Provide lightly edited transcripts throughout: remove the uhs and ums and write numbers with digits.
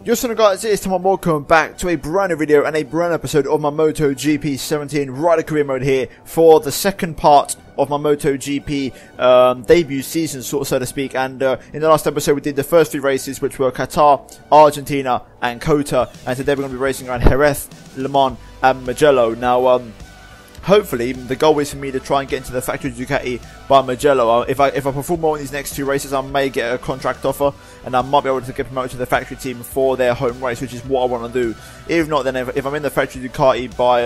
Yo, guys, it's Tom and welcome back to a brand new video and a brand new episode of my MotoGP 17 Rider Career Mode here for the second part of my MotoGP debut season, so to speak. And in the last episode we did the first three races, which were Qatar, Argentina and Kota, and today we're going to be racing around Jerez, Le Mans and Mugello. Now hopefully the goal is for me to try and get into the factory Ducati by Mugello. If I perform well in these next two races, I may get a contract offer and I might be able to get promoted to the factory team for their home race, which is what I want to do. If not, then if I'm in the factory Ducati by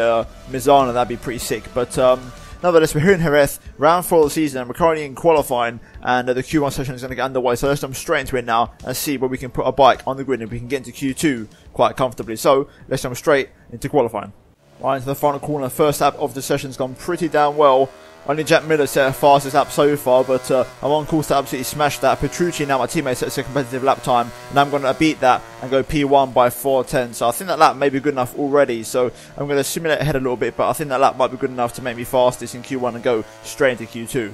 Misano, that'd be pretty sick. But nonetheless, we're here in Jerez, round 4 of the season, and we're currently in qualifying, and the Q1 session is going to get underway. So let's jump straight into it now and see where we can put a bike on the grid and we can get into Q2 quite comfortably. So let's jump straight into qualifying. Right into the final corner. First lap of the session's gone pretty damn well. Only Jack Miller set a fastest lap so far, but I'm on course to absolutely smash that. Petrucci, now my teammate, sets a competitive lap time, and I'm going to beat that and go P1 by 4:10. So I think that lap may be good enough already. So I'm going to simulate ahead a little bit, but I think that lap might be good enough to make me fastest in Q1 and go straight into Q2.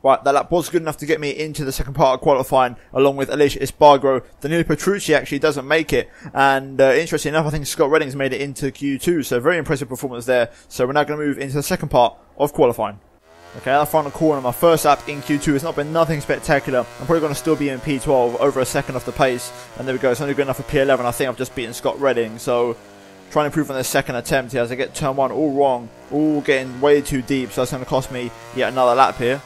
Right, that lap was good enough to get me into the second part of qualifying, along with Alicia Espargaro. Danilo Petrucci actually doesn't make it, and interestingly enough, I think Scott Redding's made it into Q2, so very impressive performance there. So we're now going to move into the second part of qualifying. Okay, at the final corner, my first lap in Q2 has not been nothing spectacular. I'm probably going to still be in P12, over a second off the pace, and there we go, it's only good enough for P11. I think I've just beaten Scott Redding, so trying to improve on this second attempt here as I get turn 1 all wrong, all getting way too deep, so that's going to cost me yet another lap here.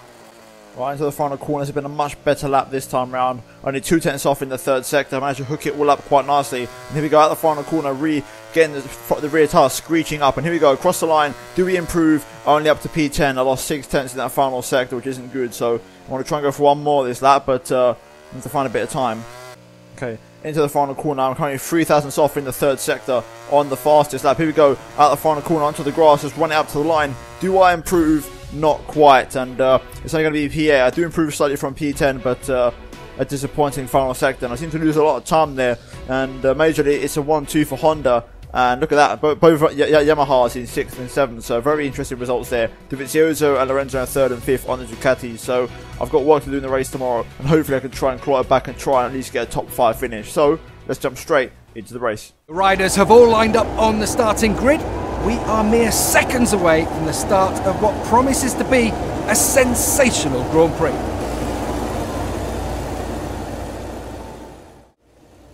Right into the final corner, it's been a much better lap this time round. Only 2 tenths off in the third sector. I managed to hook it all up quite nicely. And here we go out the final corner, getting the rear tyre screeching up. And here we go, across the line. Do we improve? Only up to P10. I lost 6 tenths in that final sector, which isn't good. So I want to try and go for one more this lap, but I need to find a bit of time. Okay, into the final corner. I'm currently 3 thousandths off in the third sector on the fastest lap. Here we go, out the final corner onto the grass, just run it up to the line. Do I improve? Not quite, and it's only going to be P8. I do improve slightly from P10, but a disappointing final sector, and I seem to lose a lot of time there, and majorly it's a 1-2 for Honda, and look at that, both Yamahas in 6th and 7th, so very interesting results there. Dovizioso and Lorenzo in 3rd and 5th on the Ducati, so I've got work to do in the race tomorrow, and hopefully I can try and claw it back and try and at least get a top 5 finish. So let's jump straight into the race. The riders have all lined up on the starting grid. We are mere seconds away from the start of what promises to be a sensational Grand Prix.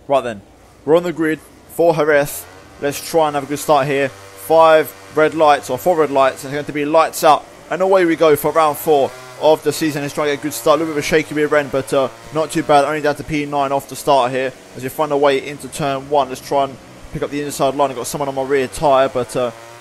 Right then, we're on the grid for Jerez. Let's try and have a good start here. 4 red lights, and it's going to be lights out. And away we go for round 4 of the season. Let's try and get a good start. A little bit of a shaky rear end, but not too bad. Only down to P9 off the start here. As we find our way into turn 1, let's try and pick up the inside line. I've got someone on my rear tyre, but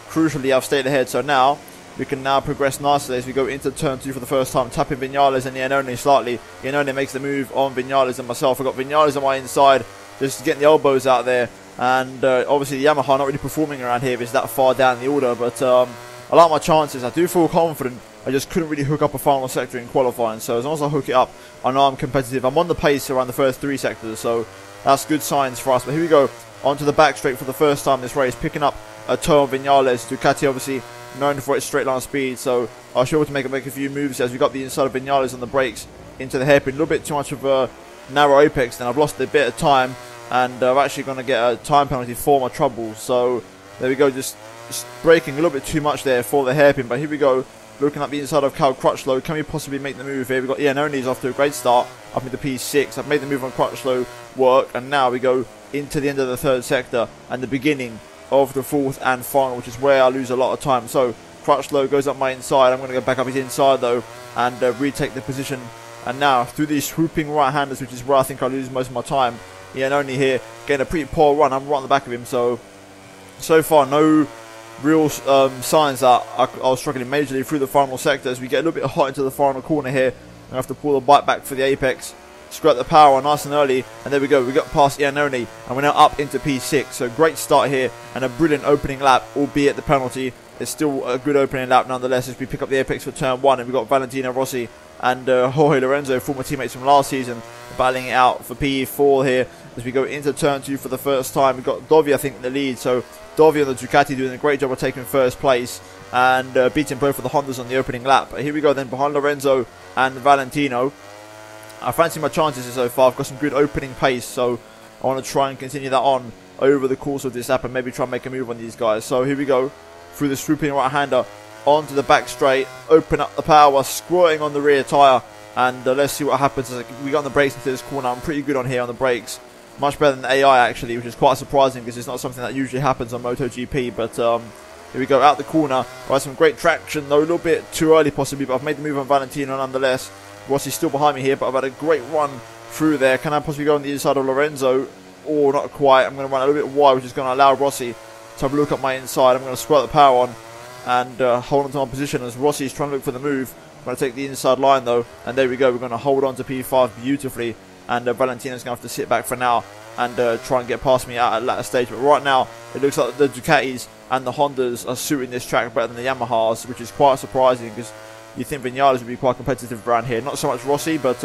crucially I've stayed ahead. So now we can now progress nicely as we go into turn 2 for the first time, tapping Vinales and Iannone slightly. Iannone makes the move on Vinales and myself. I've got Vinales on my inside, just getting the elbows out there. And obviously the Yamaha not really performing around here if it's that far down the order, but I like my chances. I do feel confident. I just couldn't really hook up a final sector in qualifying, so as long as I hook it up, I know I'm competitive. I'm on the pace around the first 3 sectors, so that's good signs for us. But here we go, onto the back straight for the first time this race, picking up a toe on Vinales. Ducati obviously known for its straight line speed, so I was able to make a few moves as we got the inside of Vinales on the brakes into the hairpin. A little bit too much of a narrow apex, then I've lost a bit of time, and I'm actually going to get a time penalty for my troubles. So there we go, just braking a little bit too much there for the hairpin. But here we go, looking at the inside of Cal Crutchlow. Can we possibly make the move here? We've got Iannone's off to a great start up into P6. I've made the move on Crutchlow work, and now we go into the end of the third sector and the beginning of the 4th and final, which is where I lose a lot of time. So Crutchlow goes up my inside. I'm going to go back up his inside though and retake the position. And now through these swooping right-handers, which is where I think I lose most of my time. Iannone here getting a pretty poor run. I'm right on the back of him, so far no real signs that I was struggling majorly through the final sector. As we get a little bit hot into the final corner here, I have to pull the bike back for the apex, scrap the power on nice and early, and there we go, we got past Iannone and we're now up into P6. So great start here and a brilliant opening lap, albeit the penalty. It's still a good opening lap nonetheless as we pick up the apex for turn 1, and we've got Valentino Rossi and Jorge Lorenzo, former teammates from last season, battling it out for P4 here as we go into turn 2 for the first time. We've got Dovi, I think, in the lead, so Dovi on the Ducati doing a great job of taking first place and beating both of the Hondas on the opening lap. But here we go then, behind Lorenzo and Valentino. I fancy my chances so far. I've got some good opening pace, so I want to try and continue that on over the course of this lap and maybe try and make a move on these guys. So here we go, through the swooping right-hander, onto the back straight, open up the power, squirting on the rear tyre, and let's see what happens as we get on the brakes into this corner. I'm pretty good on here on the brakes, much better than AI actually, which is quite surprising because it's not something that usually happens on MotoGP, but here we go, out the corner. Right, some great traction though, a little bit too early possibly, but I've made the move on Valentino nonetheless. Rossi's still behind me here, but I've had a great run through there. Can I possibly go on the inside of Lorenzo? Or not quite. I'm going to run a little bit wide, which is going to allow Rossi to have a look at my inside. I'm going to squirt the power on and hold on to my position as Rossi's trying to look for the move. I'm going to take the inside line though, and there we go. We're going to hold on to P5 beautifully, and Valentino's going to have to sit back for now and try and get past me at a later stage. But right now, it looks like the Ducatis and the Hondas are suiting this track better than the Yamahas, which is quite surprising because you think Vinales would be quite competitive around here. Not so much Rossi, but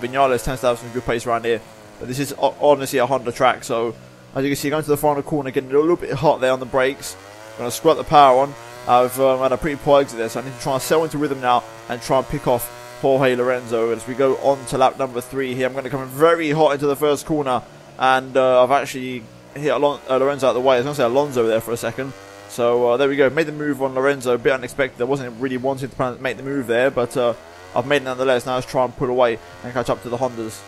Vinales tends to have some good pace around here. But this is honestly a Honda track, so as you can see, going to the final corner, getting a little bit hot there on the brakes. I'm going to squirt the power on. I've had a pretty poor exit there, so I need to try and settle into rhythm now and try and pick off Jorge Lorenzo as we go on to lap number 3 here. I'm going to come in very hot into the first corner, and I've actually hit Lorenzo out of the way. I was going to say Alonso there for a second. So there we go, made the move on Lorenzo, a bit unexpected. I wasn't really wanting to make the move there, but I've made it nonetheless. Now let's try and pull away and catch up to the Hondas.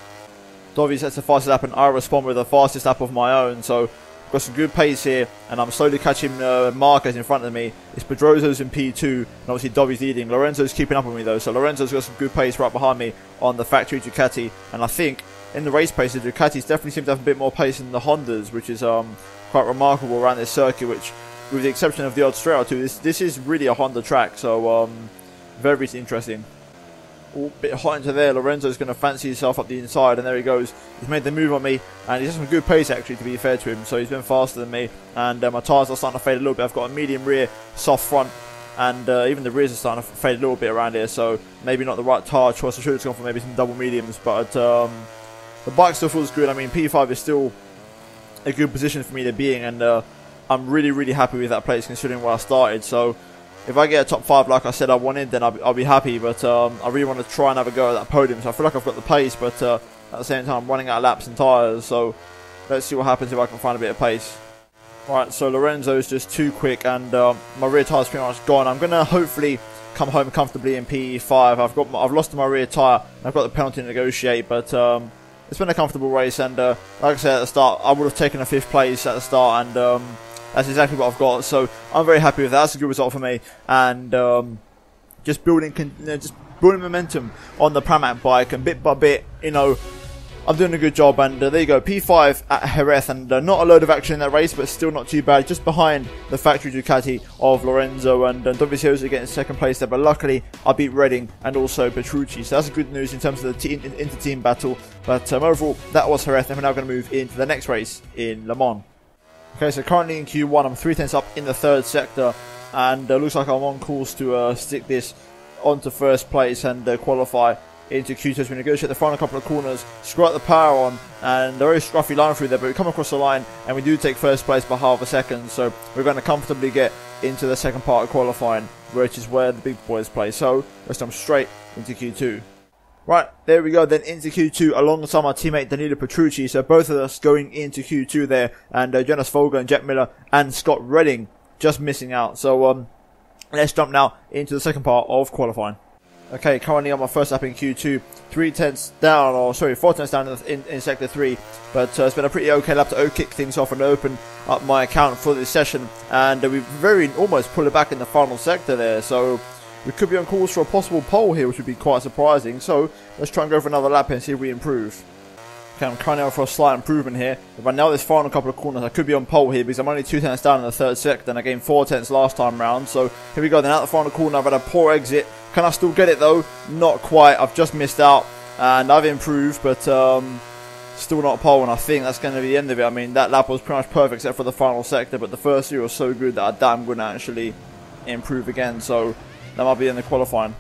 Dovi sets the fastest lap and I respond with the fastest lap of my own, so I've got some good pace here and I'm slowly catching Marquez in front of me. It's Pedroso's in P2 and obviously Dovi's leading. Lorenzo's keeping up with me though, so Lorenzo's got some good pace right behind me on the factory Ducati, and I think in the race pace the Ducatis definitely seem to have a bit more pace than the Hondas, which is quite remarkable around this circuit, which with the exception of the odd straight or two, this is really a Honda track, so very interesting. A bit hot into there. Lorenzo's going to fancy himself up the inside, and there he goes. He's made the move on me, and he's has some good pace actually, to be fair to him. So he's been faster than me, and my tyres are starting to fade a little bit. I've got a medium rear, soft front, and even the rears are starting to fade a little bit around here. So maybe not the right tyre choice. I should have gone for maybe some double mediums, but the bike still feels good. I mean, P5 is still a good position for me to be in, and I'm really happy with that place considering where I started. So if I get a top 5 like I said I wanted, then I'll be happy, but I really want to try and have a go at that podium. So I feel like I've got the pace, but at the same time I'm running out of laps and tyres, so let's see what happens if I can find a bit of pace. Right, so Lorenzo's just too quick, and my rear tyre's pretty much gone. I'm going to hopefully come home comfortably in P5. I've lost my rear tyre, I've got the penalty to negotiate, but it's been a comfortable race, and like I said at the start, I would have taken a 5th place at the start, and that's exactly what I've got, so I'm very happy with that. That's a good result for me, and just building momentum on the Pramac bike, and bit by bit, you know, I'm doing a good job. And there you go, P5 at Jerez, and not a load of action in that race, but still not too bad. Just behind the factory Ducati of Lorenzo, and Dovizioso getting 2nd place there, but luckily I beat Redding and also Petrucci, so that's good news in terms of the inter-team battle. But overall, that was Jerez, and we're now going to move into the next race in Le Mans. Okay, so currently in Q1, I'm 3/10 up in the 3rd sector, and looks like I'm on course to stick this onto 1st place and qualify into Q2 as we negotiate the final couple of corners, squirt the power on, and a very scruffy line through there, but we come across the line and we do take 1st place by half a second, so we're going to comfortably get into the 2nd part of qualifying, which is where the big boys play. So let's jump straight into Q2. Right, there we go then into Q2 alongside my teammate Danilo Petrucci, so both of us going into Q2 there, and Jonas Folger and Jet Miller and Scott Redding just missing out. So let's jump now into the 2nd part of qualifying. Okay, currently on my 1st lap in Q2, 4 tenths down in Sector 3, but it's been a pretty okay lap to kick things off and open up my account for this session, and we've very almost pulled it back in the final sector there, so we could be on course for a possible pole here, which would be quite surprising. So let's try and go for another lap and see if we improve. Okay, I'm currently on for a slight improvement here. If I nail this final couple of corners, I could be on pole here because I'm only 2 tenths down in the 3rd sector, and I gained 4 tenths last time round. So here we go then, out the final corner. I've had a poor exit. Can I still get it though? Not quite. I've just missed out, and I've improved, but still not pole, and I think that's going to be the end of it. I mean, that lap was pretty much perfect except for the final sector, but the first 2 was so good that I doubt I'm going to actually improve again. So that might be in the qualifying.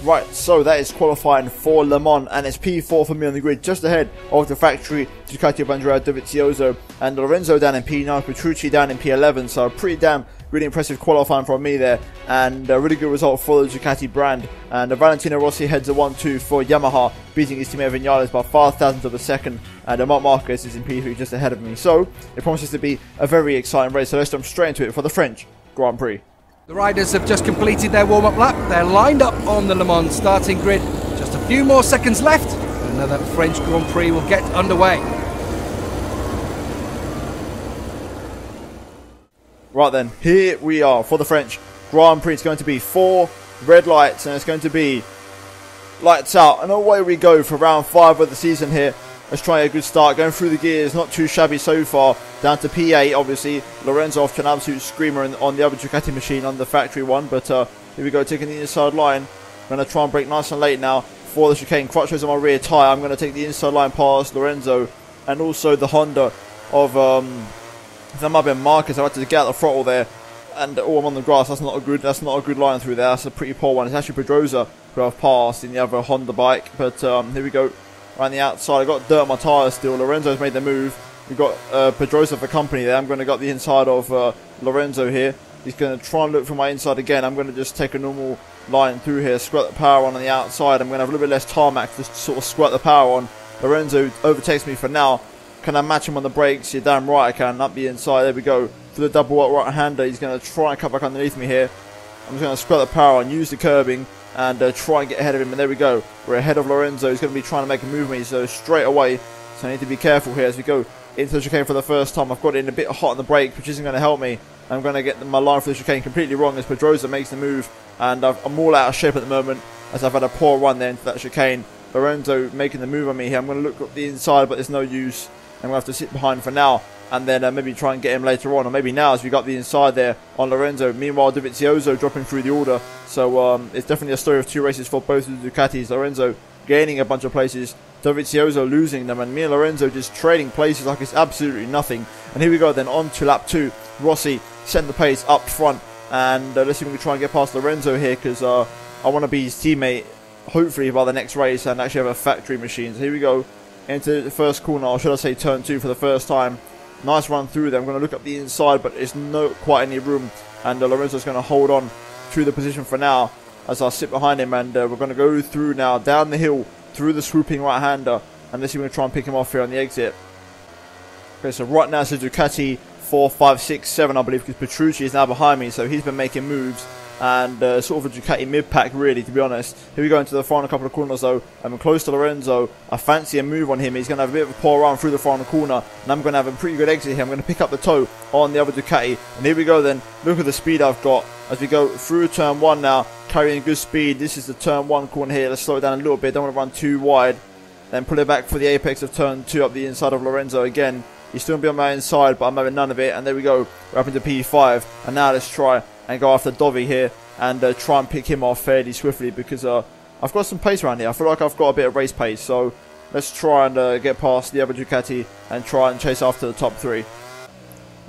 Right, so that is qualifying for Le Mans, and it's P4 for me on the grid, just ahead of the factory Ducati of Andrea Dovizioso, and Lorenzo down in P9, Petrucci down in P11, so pretty damn really impressive qualifying from me there, and a really good result for the Ducati brand. And Valentino Rossi heads a 1-2 for Yamaha, beating his teammate Vinales by 5 thousandths of a second, and Marc Marquez is in P3 just ahead of me, so it promises to be a very exciting race. So let's jump straight into it for the French Grand Prix. The riders have just completed their warm-up lap. They're lined up on the Le Mans starting grid. Just a few more seconds left, and another French Grand Prix will get underway. Right then, here we are for the French Grand Prix. It's going to be 4 red lights, and it's going to be lights out. And away we go for round 5 of the season here. Let's try a good start, going through the gears, not too shabby so far. Down to P8, obviously. Lorenzo off to an absolute screamer on the other Ducati machine, on the factory one. But here we go, taking the inside line. I'm going to try and brake nice and late now for the chicane. Crutch on my rear tyre. I'm going to take the inside line past Lorenzo. And also the Honda of, that might have been Marquez. I had to get out the throttle there. And I'm on the grass. That's not a good line through there. That's a pretty poor one. It's actually Pedrosa who I've passed in the other Honda bike. But here we go. Around the outside, I got dirt on my tyres still. Lorenzo's made the move. We've got Pedrosa for company there. I'm going to get the inside of Lorenzo here. He's going to try and look for my inside again. I'm going to just take a normal line through here, squirt the power on the outside. I'm going to have a little bit less tarmac to sort of squirt the power on. Lorenzo overtakes me for now. Can I match him on the brakes? You're damn right I can. Up the inside. There we go. For the double right-hander, he's going to try and cut back underneath me here. I'm just going to squirt the power on, use the curbing, and try and get ahead of him. And there we go. We're ahead of Lorenzo. He's going to be trying to make a move on me, so straight away. So I need to be careful here as we go into the chicane for the first time. I've got it in a bit hot on the brake, which isn't going to help me. I'm going to get my line for the chicane completely wrong as Pedrosa makes the move. And I'm all out of shape at the moment as I've had a poor run there into that chicane. Lorenzo making the move on me here. I'm going to look up the inside, but there's no use. I'm going to have to sit behind for now, and then maybe try and get him later on, or maybe now as we got the inside there on Lorenzo. Meanwhile, Dovizioso dropping through the order, so it's definitely a story of 2 races for both of the Ducatis. Lorenzo gaining a bunch of places, Dovizioso losing them, and me and Lorenzo just trading places like it's absolutely nothing. And here we go then, on to lap 2. Rossi setting the pace up front, and let's see if we can try and get past Lorenzo here, because I want to be his teammate, hopefully by the next race, and actually have a factory machine. So here we go. Into the first corner, or should I say turn 2 for the first time. Nice run through there. I'm going to look up the inside, but there's not quite any room. And Lorenzo's going to hold on to the position for now as I sit behind him. And we're going to go through now, down the hill, through the swooping right-hander. And let's see if we can try and pick him off here on the exit. Okay, so right now it's a Ducati 4, 5, 6, 7, I believe, because Petrucci is now behind me. So he's been making moves. And sort of a Ducati mid-pack, really, to be honest. Here we go into the final couple of corners, though. I'm close to Lorenzo. I fancy a move on him. He's going to have a bit of a poor run through the final corner. And I'm going to have a pretty good exit here. I'm going to pick up the toe on the other Ducati. And here we go, then. Look at the speed I've got as we go through turn 1 now. Carrying good speed. This is the turn 1 corner here. Let's slow it down a little bit. Don't want to run too wide. Then pull it back for the apex of turn 2 up the inside of Lorenzo again. He's still going to be on my inside, but I'm having none of it. And there we go. We're up into P5. And now let's try and go after Dovi here. And try and pick him off fairly swiftly, because I've got some pace around here. I feel like I've got a bit of race pace. So let's try and get past the other Ducati and try and chase after the top 3.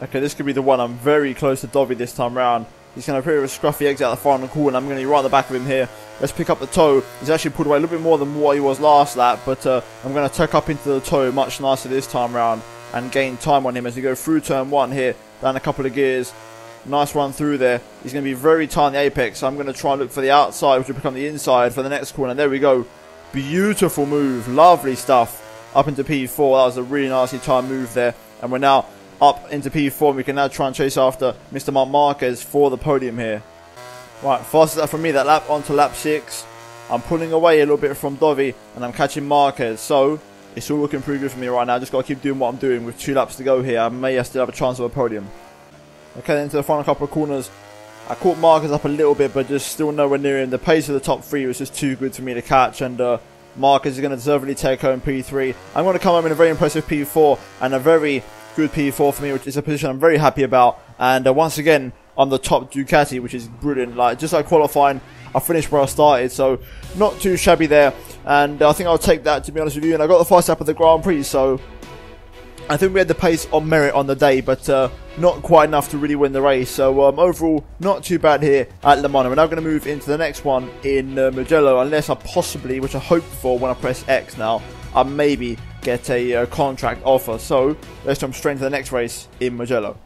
Okay, this could be the one. I'm very close to Dovi this time round. He's going to put a scruffy exit out the final corner. I'm going to be right at the back of him here. Let's pick up the toe. He's actually pulled away a little bit more than what he was last lap. But I'm going to tuck up into the toe much nicer this time round and gain time on him as we go through turn 1 here. Down a couple of gears. Nice run through there. He's going to be very tight on the apex. So I'm going to try and look for the outside, which will become the inside for the next corner. There we go. Beautiful move. Lovely stuff. Up into P4. That was a really nicely timed move there. And we're now up into P4. And we can now try and chase after Mr. Marc Marquez for the podium here. Right, fastest lap from me that lap, onto lap 6. I'm pulling away a little bit from Dovi, and I'm catching Marquez. So it's all looking pretty good for me right now. Just got to keep doing what I'm doing with 2 laps to go here. I may still have a chance of a podium. Okay, then to the final couple of corners. I caught Marquez up a little bit, but just still nowhere near him. The pace of the top 3 was just too good for me to catch, and Marquez is going to deservedly take home P3. I'm going to come home in a very impressive P4, and a very good P4 for me, which is a position I'm very happy about. And once again, on the top Ducati, which is brilliant. Like, just like qualifying, I finished where I started, so not too shabby there. And I think I'll take that, to be honest with you. And I got the first lap of the Grand Prix, so I think we had the pace on merit on the day, but not quite enough to really win the race. So overall, not too bad here at Le Mans. We're now going to move into the next one in Mugello, unless I possibly, which I hope for when I press X now, I maybe get a contract offer. So let's jump straight into the next race in Mugello.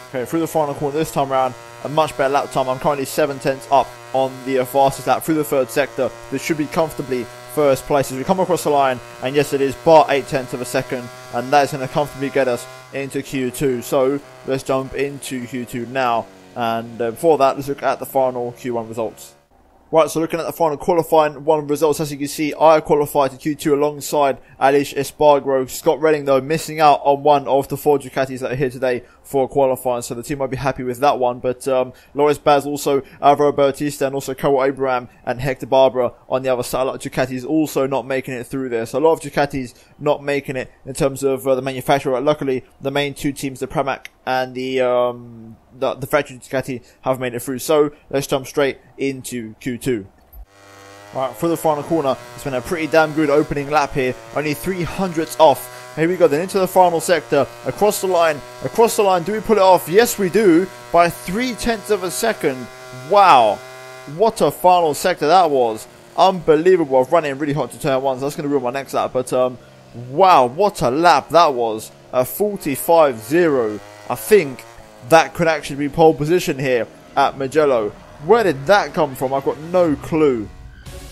Okay, through the final corner this time around, a much better lap time. I'm currently 7/10 up on the fastest lap through the third sector. This should be comfortably first place as we come across the line, and yes, it is bar 0.8 of a second, and that is going to comfortably get us into Q2. So let's jump into Q2 now, and before that, let's look at the final Q1 results. Right, so looking at the final qualifying one results, as you can see, I qualified to Q2 alongside Aleix Espargaro. Scott Redding, though, missing out on one of the 4 Ducatis that are here today for qualifying, so the team might be happy with that one. But Loris Baz, also Alvaro Bautista, and also Carol Abraham and Hector Barbara on the other satellite Ducatis also not making it through there. So a lot of Ducatis not making it in terms of the manufacturer. Luckily, the main 2 teams, the Pramac and the factory Ducati, have made it through. So let's jump straight into Q2. Alright, for the final corner, it's been a pretty damn good opening lap here. Only 300ths off. Here we go then into the final sector. Across the line. Do we pull it off? Yes, we do. By 0.3 of a second. Wow. What a final sector that was. Unbelievable. I've run in really hot to turn 1, so that's going to ruin my next lap. But wow, what a lap that was. A 45.0. I think that could actually be pole position here at Mugello. Where did that come from? I've got no clue.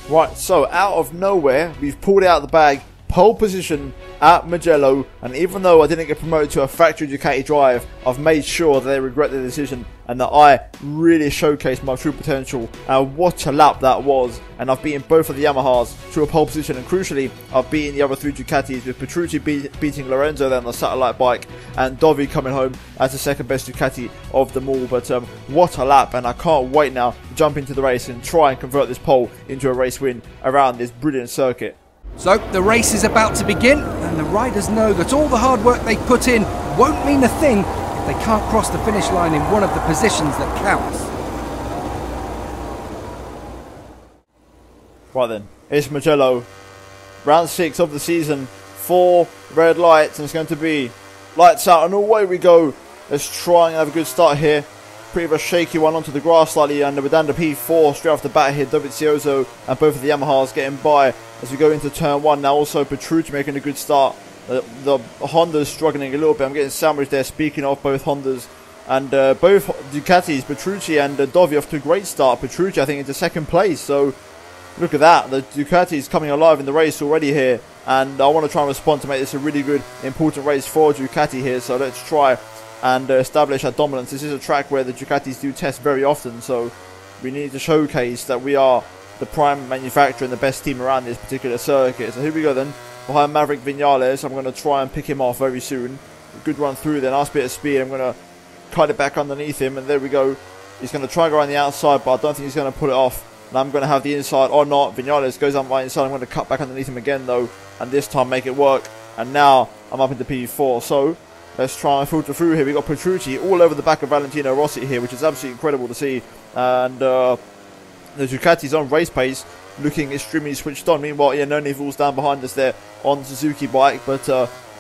Right, so out of nowhere, we've pulled it out of the bag. Pole position at Mugello, and even though I didn't get promoted to a factory Ducati drive, I've made sure that they regret the decision and that I really showcased my true potential. And what a lap that was, and I've beaten both of the Yamahas to a pole position, and crucially I've beaten the other 3 Ducatis, with Petrucci beating Lorenzo then on the satellite bike, and Dovi coming home as the second best Ducati of them all. But what a lap, and I can't wait now to jump into the race and try and convert this pole into a race win around this brilliant circuit. So the race is about to begin, and the riders know that all the hard work they put in won't mean a thing if they can't cross the finish line in one of the positions that counts. Right then, it's Mugello, round 6 of the season, 4 red lights, and it's going to be lights out and away we go. Let's try and have a good start here. Pretty of a shaky one onto the grass slightly, and we're down to P4 straight off the bat here. Dovizioso and both of the Yamahas getting by as we go into turn 1 now. Also Petrucci making a good start. The Honda's struggling a little bit. I'm getting sandwiched there, speaking of both Hondas. And both Ducatis, Petrucci and Dovi, off to a great start. Petrucci, I think, into second place. So look at that. The Ducati's coming alive in the race already here. And I want to try and respond to make this a really good, important race for Ducati here. So let's try and establish our dominance. This is a track where the Ducatis do test very often, so we need to showcase that we are the prime manufacturer and the best team around this particular circuit. So here we go then, behind Maverick Vinales. I'm going to try and pick him off very soon. A good run through, then nice bit of speed. I'm going to cut it back underneath him, and there we go. He's going to try and go around the outside, but I don't think he's going to pull it off. And I'm going to have the inside, or not. Vinales goes on my inside. I'm going to cut back underneath him again though, and this time make it work. And now I'm up into P4. So let's try and filter through here. We've got Petrucci all over the back of Valentino Rossi here, which is absolutely incredible to see. And the Ducati's on race pace, looking extremely switched on. Meanwhile, yeah, no Nivals down behind us there on the Suzuki bike. But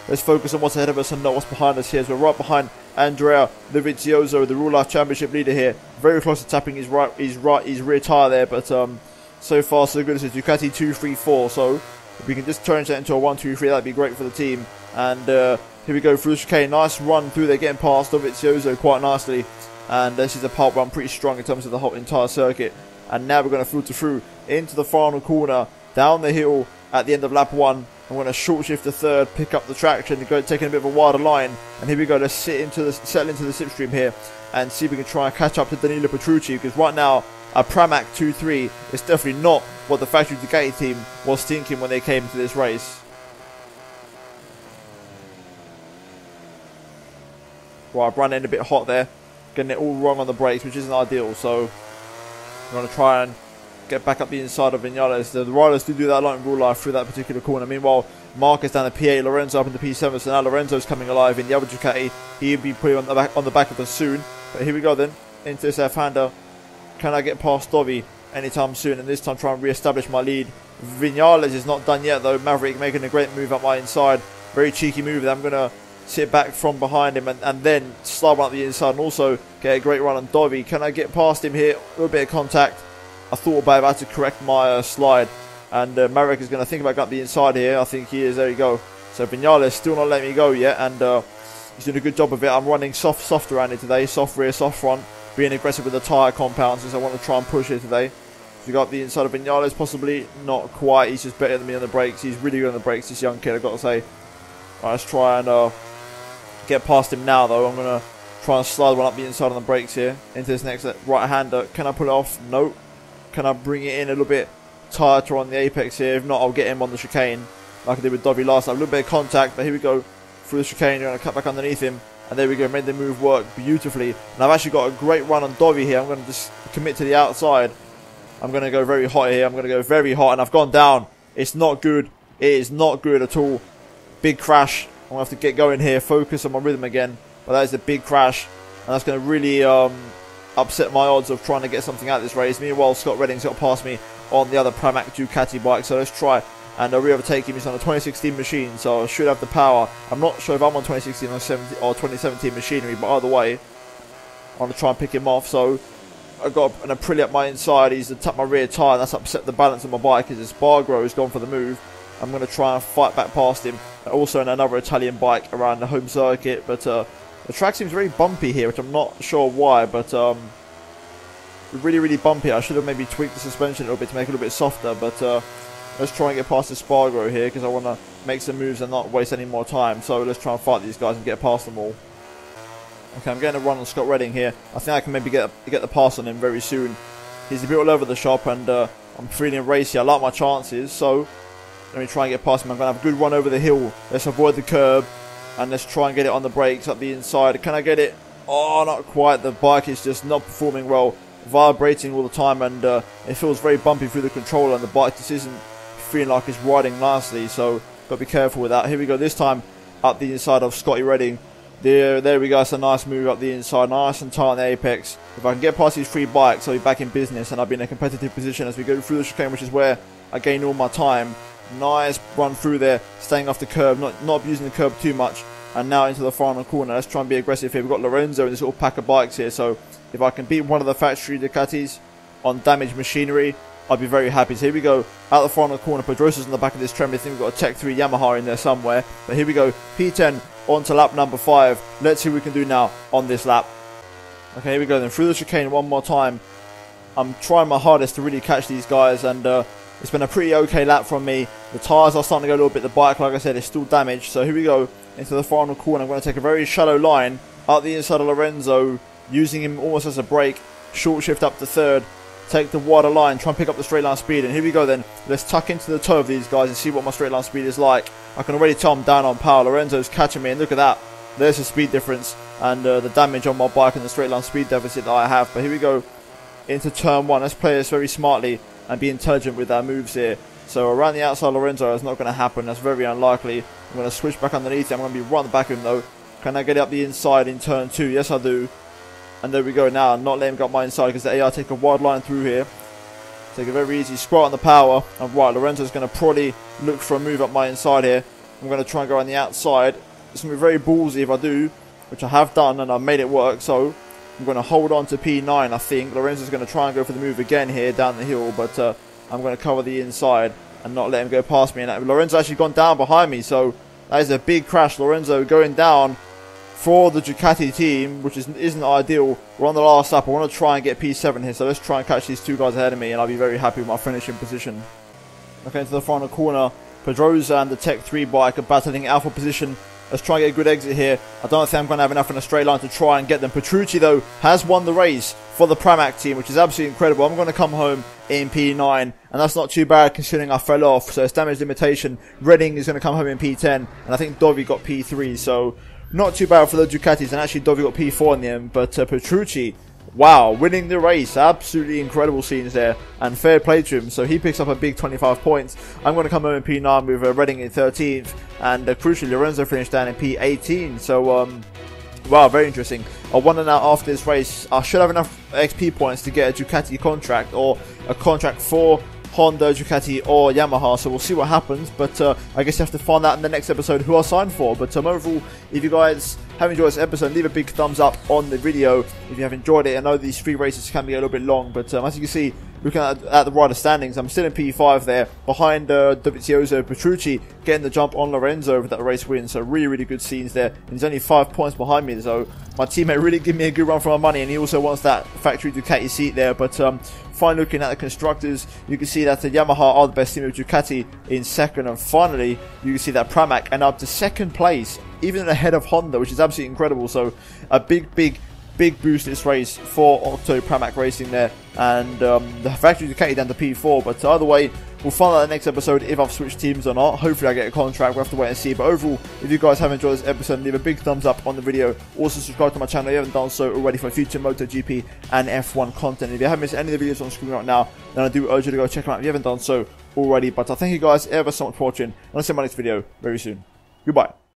let's focus on what's ahead of us and not what's behind us here. So we're right behind Andrea Dovizioso, the Real Life Championship leader here. Very close to tapping his rear tyre there. But so far so good. This is Ducati 2-3-4. So if we can just turn that into a 1-2-3, that'd be great for the team. And here we go through the chicane. Nice run through there, getting past Dovizioso quite nicely. And this is a part run pretty strong in terms of the whole entire circuit. And now we're going to filter through into the final corner, down the hill at the end of lap 1. I'm going to short shift to third, pick up the traction, and go taking a bit of a wider line. And here we go. Let's settle into the slipstream here and see if we can try and catch up to Danilo Petrucci, because right now a Pramac 2-3 is definitely not what the factory Ducati team was thinking when they came into this race. Well, I've run in a bit hot there, getting it all wrong on the brakes, which isn't ideal. So I'm going to try and get back up the inside of Vinales. The riders do that a lot in real life through that particular corner. Meanwhile, Marcus down the P8, Lorenzo up in the P7. So now Lorenzo's coming alive in the other Ducati. He'll be putting on the back of us soon. But here we go then, into this left-hander. Can I get past Dovi anytime soon? And this time try and re-establish my lead. Vinales is not done yet though. Maverick making a great move up my inside. Very cheeky move there. I'm going to sit back from behind him and then slide one up the inside and also get a great run on Dovi. Can I get past him here? A little bit of contact. I thought about it, I had to correct my slide. And Marek is going to think about up the inside here. I think he is. There you go. So Vinales still not letting me go yet. And he's doing a good job of it. I'm running soft around it today. Soft rear, soft front. Being aggressive with the tyre compounds since I want to try and push it today. So we got up the inside of Vinales. Possibly not quite. He's just better than me on the brakes. He's really good on the brakes, this young kid, I've got to say. Right, let's try and get past him now, though. I'm going to try and slide one up the inside on the brakes here. Into this next right-hander. Can I pull it off? No. Can I bring it in a little bit tighter on the apex here? If not, I'll get him on the chicane like I did with Dovi last time. A little bit of contact, but here we go. Through the chicane, you're going to cut back underneath him. And there we go, made the move work beautifully. And I've actually got a great run on Dovi here. I'm going to just commit to the outside. I'm going to go very hot here. I'm going to go very hot, and I've gone down. It's not good. It is not good at all. Big crash. I'm going to have to get going here, focus on my rhythm again. But that is a big crash. And that's going to really upset my odds of trying to get something out of this race. Meanwhile, Scott Redding's got past me on the other Pramac Ducati bike. So let's try and re-overtake him. He's on a 2016 machine, so I should have the power. I'm not sure if I'm on 2016 or 2017 machinery, but either way, I want to try and pick him off. So I've got an Aprilia up my inside. He's tapped my rear tyre, and that's upset the balance of my bike as his Spargo has gone for the move. I'm going to try and fight back past him. Also in another Italian bike around the home circuit, but the track seems very bumpy here, which I'm not sure why, but really bumpy. I should have maybe tweaked the suspension a little bit to make it a little bit softer, but let's try and get past the Spargo here because I want to make some moves and not waste any more time. So let's try and fight these guys and get past them all. Okay, I'm getting a run on Scott Redding here. I think I can maybe get the pass on him very soon. He's a bit all over the shop, and I'm feeling racy. I like my chances, so let me try and get past him. I'm going to have a good run over the hill. Let's avoid the curb, and let's try and get it on the brakes up the inside. Can I get it? Oh, not quite. The bike is just not performing well. Vibrating all the time, and it feels very bumpy through the controller, and the bike just isn't feeling like it's riding nicely, so got to be careful with that. Here we go, this time up the inside of Scotty Redding. There we go, it's a nice move up the inside, nice and tight on the apex. If I can get past these three bikes, I'll be back in business, and I'll be in a competitive position as we go through the chicane, which is where I gain all my time. Nice run through there, staying off the curb, not abusing the curb too much, and now into the final corner. Let's try and be aggressive here. We've got Lorenzo and this little pack of bikes here, so if I can beat one of the factory Ducatis on damaged machinery, I'd be very happy. So here we go, out the final corner. Pedrosa's on the back of this Tremor. I think we've got a Tech 3 Yamaha in there somewhere. But here we go, P10 on to lap number 5. Let's see what we can do now on this lap. Okay, here we go then, through the chicane one more time. I'm trying my hardest to really catch these guys, and it's been a pretty okay lap from me. The tyres are starting to go a little bit. The bike, like I said, is still damaged. So here we go, into the final corner. I'm going to take a very shallow line out the inside of Lorenzo, using him almost as a brake. Short shift up to third. Take the wider line, try and pick up the straight line speed, and here we go then. Let's tuck into the toe of these guys and see what my straight line speed is like. I can already tell I'm down on power. Lorenzo's catching me, and look at that. There's the speed difference and the damage on my bike and the straight line speed deficit that I have. But here we go into turn 1. Let's play this very smartly and be intelligent with our moves here. So around the outside Lorenzo is not going to happen. That's very unlikely. I'm going to switch back underneath him. I'm going to be right on the back of him though. Can I get it up the inside in turn 2? Yes, I do. And there we go now. Not letting him get up my inside because the AI take a wide line through here. Take a very easy squat on the power. And right, Lorenzo's going to probably look for a move up my inside here. I'm going to try and go on the outside. It's going to be very ballsy if I do, which I have done and I've made it work. So I'm going to hold on to P9, I think. Lorenzo's going to try and go for the move again here down the hill. But I'm going to cover the inside and not let him go past me. And Lorenzo's actually gone down behind me. So that is a big crash. Lorenzo going down for the Ducati team, which isn't ideal. We're on the last lap. I want to try and get P7 here, so let's try and catch these two guys ahead of me, and I'll be very happy with my finishing position. Okay, into the final corner. Pedrosa and the Tech 3 bike are battling alpha position. Let's try and get a good exit here. I don't think I'm going to have enough in a straight line to try and get them. Petrucci, though, has won the race for the Pramac team, which is absolutely incredible. I'm going to come home in P9, and that's not too bad considering I fell off, so it's damage limitation. Redding is going to come home in P10, and I think Dovi got P3, so not too bad for the Ducatis, and actually Dovi got P4 in the end, but Petrucci, wow, winning the race. Absolutely incredible scenes there, and fair play to him. So he picks up a big 25 points. I'm going to come home in P9 with Redding in 13th, and crucially Lorenzo finished down in P18. So, wow, very interesting. I wonder now after this race, I should have enough XP points to get a Ducati contract, or a contract for Honda, Ducati or Yamaha, so we'll see what happens, but I guess you have to find out in the next episode who I signed for. But overall, if you guys have enjoyed this episode, leave a big thumbs up on the video if you have enjoyed it. I know these 3 races can be a little bit long, but as you can see, looking at the rider standings, I'm still in P5 there, behind Dovizioso Petrucci, getting the jump on Lorenzo with that race win, so really good scenes there. And he's only 5 points behind me, so my teammate really gave me a good run for my money, and he also wants that factory Ducati seat there. But fine, looking at the constructors, you can see that the Yamaha are the best team, with Ducati in second, and finally you can see that Pramac and up to second place, even ahead of Honda, which is absolutely incredible. So a big boost this race for Octo Pramac Racing there, and the factory Ducati down to P4. But either way, we'll find out in the next episode if I've switched teams or not. Hopefully I get a contract, we'll have to wait and see. But overall, if you guys have enjoyed this episode, leave a big thumbs up on the video. Also subscribe to my channel if you haven't done so already for future MotoGP and F1 content. If you haven't missed any of the videos on screen right now, then I do urge you to go check them out if you haven't done so already. But I thank you guys ever so much for watching, and I'll see you in my next video very soon. Goodbye.